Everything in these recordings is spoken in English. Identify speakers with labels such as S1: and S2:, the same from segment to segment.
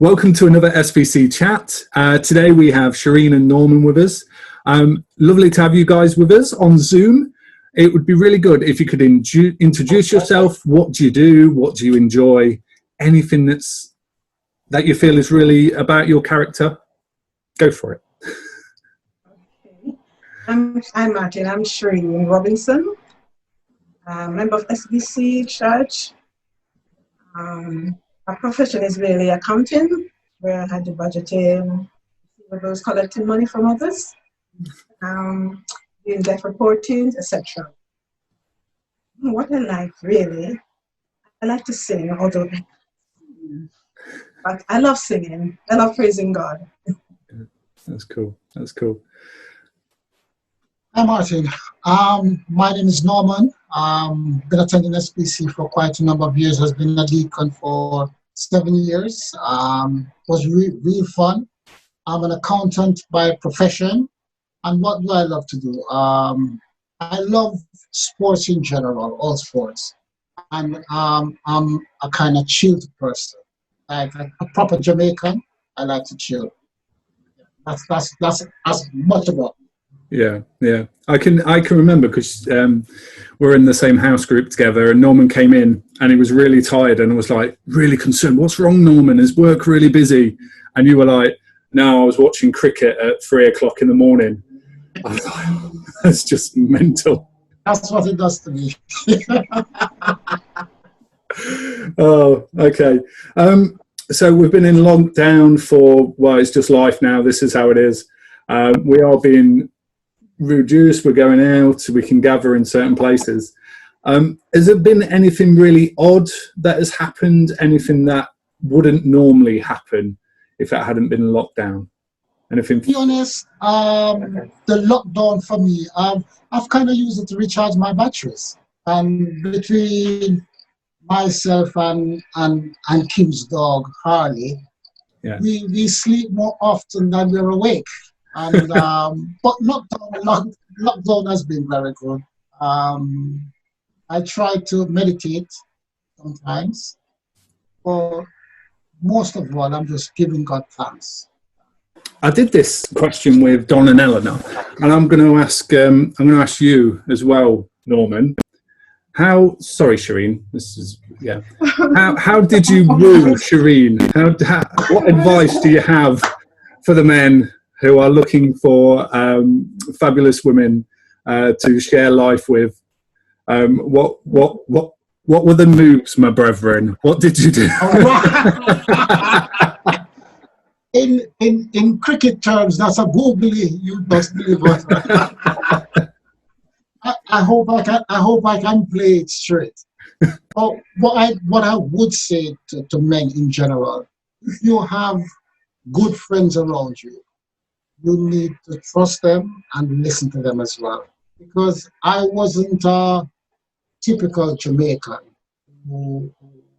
S1: Welcome to another SBC chat. Today we have Sherine and Norman with us. Lovely to have you guys with us on Zoom. It would be really good if you could introduce yourself. What do you do? What do you enjoy? Anything that you feel is really about your character? Go for it.
S2: Okay. I'm Martin. I'm Sherine Robinson, member of SBC Church. My profession is really accounting, where I had the budgeting, receivables, collecting money from others, doing debt reporting, etc. What I like, really, I like to sing, but I love singing. I love praising God.
S1: That's cool. That's cool.
S3: Hi, Martin. My name is Norman. Been attending SBC for quite a number of years. Has been a deacon for 7 years. Was really fun. I'm an accountant by profession. And what do I love to do? I love sports in general, all sports. And I'm a kind of chilled person. Like a proper Jamaican, I like to chill. That's much about.
S1: Yeah. I can remember because we're in the same house group together, and Norman came in and he was really tired and was like really concerned. What's wrong, Norman? Is work really busy? And you were like, no, I was watching cricket at 3 o'clock in the morning. I was like, that's just mental.
S3: That's what it does to me.
S1: Oh, okay. So we've been in lockdown for, well, it's just life now. This is how it is. We are being reduced. We're going out. We can gather in certain places. Has there been anything really odd that has happened? Anything that wouldn't normally happen if it hadn't been locked down? Anything?
S3: To be honest, the lockdown for me, I've kind of used it to recharge my batteries. And between myself and Kim's dog, Harley,
S1: yeah,
S3: we sleep more often than we're awake. And but lockdown has been very good. I try to meditate sometimes, but most of all, I'm just giving God thanks.
S1: I did this question with Don and Eleanor, and I'm going to ask you as well, Norman. Sorry, Sherine. How did you woo Sherine? What advice do you have for the men who are looking for fabulous women to share life with? What were the moves, my brethren? What did you do?
S3: In cricket terms, that's a googly. You must believe it. I hope I can play it straight. But what I would say to men in general, if you have good friends around you, you need to trust them and listen to them as well. Because I wasn't a typical Jamaican who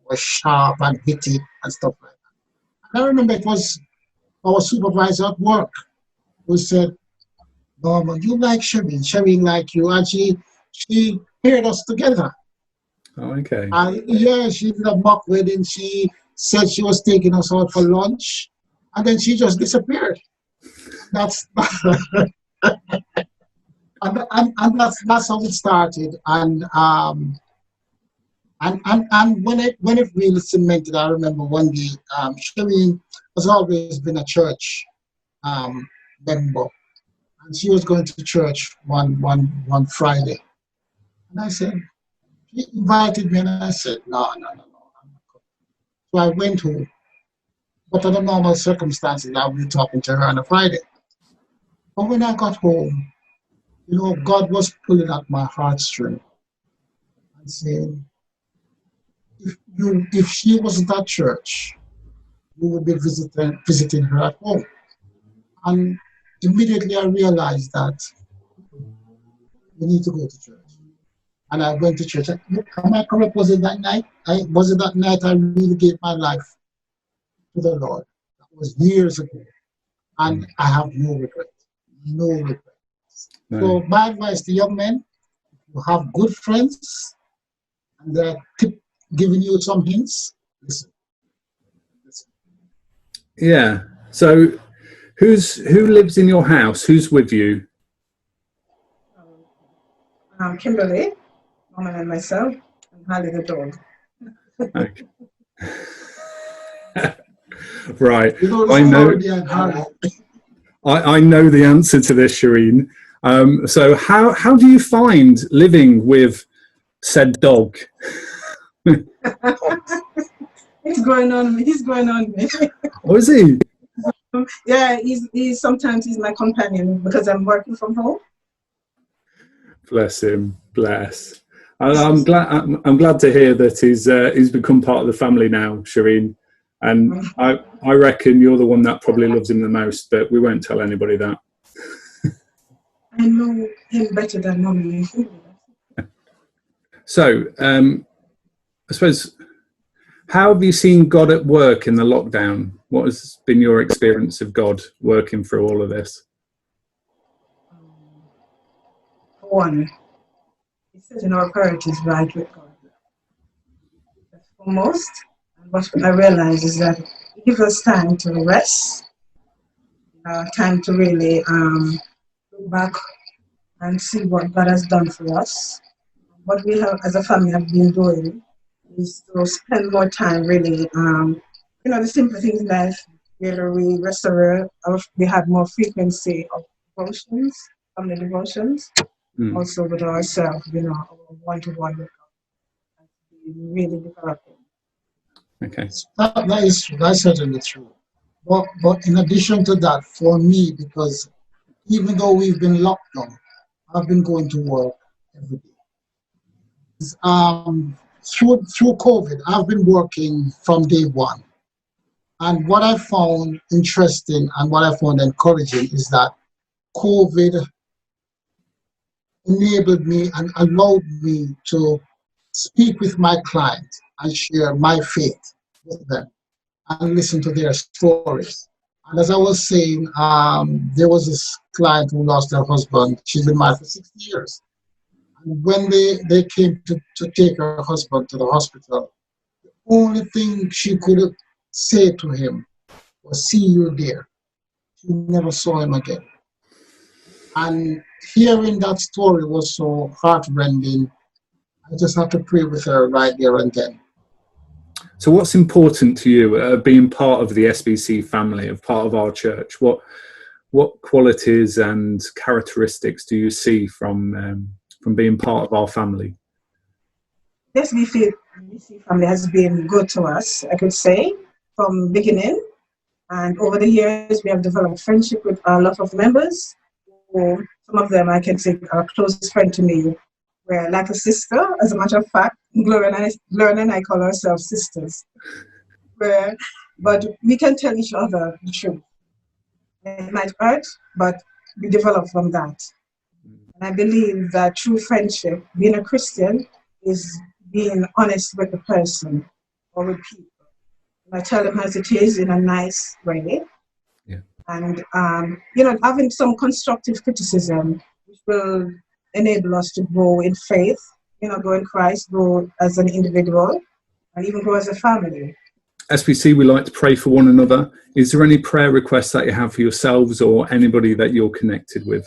S3: was sharp and witty and stuff like that. I remember it was our supervisor at work who said, Norman, you like Sherine like you, and she paired us together.
S1: Oh, okay.
S3: Yeah, she did a mock wedding. She said she was taking us out for lunch, and then she just disappeared. That's and that's how it started. And when it really cemented, I remember one day, Sherine has always been a church member, and she was going to church one Friday, and I said, she invited me, and I said, no, I'm not coming. So I went home, but under normal circumstances, I would be talking to her on a Friday. But when I got home, God was pulling at my heartstring and saying, if she wasn't at church, you would be visiting her at home. And immediately I realized that we need to go to church. And I went to church. Am I correct? Was it that night? Was it that night I really gave my life to the Lord? That was years ago. And I have no regret. No regret. No. So my advice to young men, you have good friends and they're giving you some hints, listen.
S1: Yeah. So who lives in your house? Who's with you?
S2: Kimberly, Norman and myself, and Harley the dog.
S1: Okay. Right.
S3: You know the
S1: I know.
S3: story behind Harry.
S1: I know the answer to this, Sherine. So how do you find living with said dog?
S2: He's going on. He's going on me.
S1: Oh, is he?
S2: Yeah, he's sometimes he's my companion because I'm working from home.
S1: Bless him. Bless. I'm glad to hear that he's become part of the family now, Sherine. And I reckon you're the one that probably loves him the most, but we won't tell anybody that.
S2: I know him better than mommy.
S1: So, I suppose, how have you seen God at work in the lockdown? What has been your experience of God working through all of this?
S2: One, it's setting our priorities right with God. That's foremost. And what I realize is that it gives us time to rest, time to really look back and see what God has done for us. What we have as a family have been doing is to spend more time really, the simple things in life, where we restore, we have more frequency of devotions, family devotions, also with ourselves, our one-to-one with God, really developing.
S1: Okay.
S3: That's certainly true. But in addition to that, for me, because even though we've been locked down, I've been going to work every day. Through COVID, I've been working from day one. And what I found interesting and what I found encouraging is that COVID enabled me and allowed me to speak with my clients and share my faith with them and listen to their stories. And as I was saying, there was this client who lost her husband. She's been married for 60 years. And when they came to take her husband to the hospital, the only thing she could say to him was, "See you there." She never saw him again. And hearing that story was so heartrending. I just had to pray with her right there and then.
S1: So what's important to you being part of the SBC family, of part of our church? What qualities and characteristics do you see from being part of our family?
S2: The SBC family has been good to us, I could say, from beginning. And over the years, we have developed friendship with a lot of members. Some of them, I can say, are a close friend to me. We're like a sister. As a matter of fact, Gloria and I call ourselves sisters. But we can tell each other the truth. It might hurt, but we develop from that. And I believe that true friendship, being a Christian, is being honest with the person or with people. And I tell them as it is in a nice way.
S1: Yeah.
S2: And, having some constructive criticism, which will enable us to grow in faith, grow in Christ, grow as an individual, and even grow as a family.
S1: SBC, we like to pray for one another. Is there any prayer requests that you have for yourselves or anybody that you're connected with?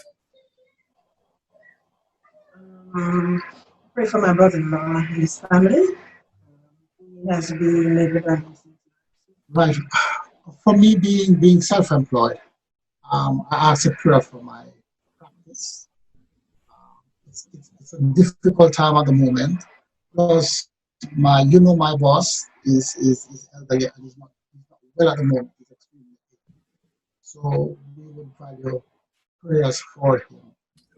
S2: Pray for my brother-in-law and his family. He has been made redundant.
S3: Right. For me, being self-employed, I ask a prayer for my practice. It's a difficult time at the moment because my boss is elderly and he's not well at the moment. He's extremely ill. So we would value prayers for him.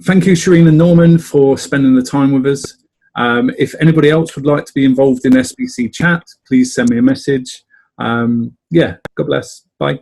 S1: Thank you, Sherine and Norman, for spending the time with us. If anybody else would like to be involved in SBC chat, please send me a message. God bless. Bye.